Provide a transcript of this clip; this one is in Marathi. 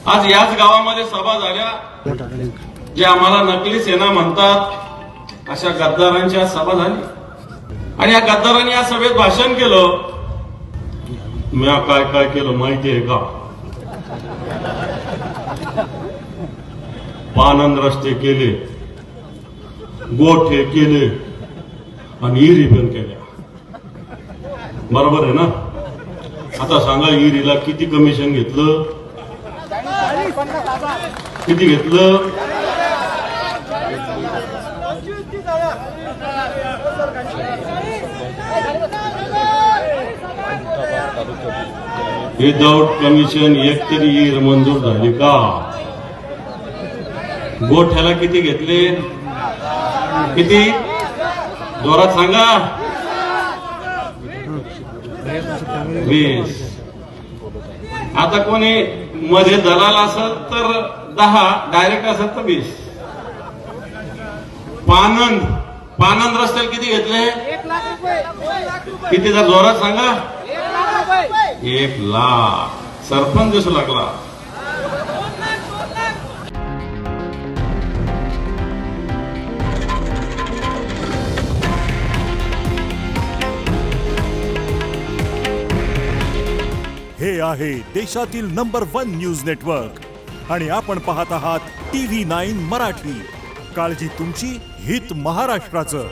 आज याच गावामध्ये सभा झाल्या, जे आम्हाला नकली सेना म्हणतात अशा गद्दारांच्या सभा झाली आणि या गद्दारांनी या सभेत भाषण केलं. मी काय काय केलं माहिती आहे का? पानंद रस्ते केले, गोठे केले आणि इरी पण केल्या. बरोबर आहे ना? आता सांगा, इरीला किती कमिशन घेतलं? किती घेतलं? विदाउट कमिशन एक तरी इर मंजूर झाली का? गोठ्याला किती घेतले? किती? जोरात सांगा. 20. आता कोणी मध्ये दलाल असेल तर 10, डायरेक्ट असेल तर 20. पानंद रस्त्याला किती घेतले? 1 लाख रुपये. किती? जर जोरात सांगा. 1 लाख रुपये. 1 लाख. सरपंच दिसू लागला. हे आहे देशातील नंबर 1 न्यूज नेटवर्क आणि आपण पाहत आहात TV9 मराठी. काळजी तुमची, हित महाराष्ट्राचं.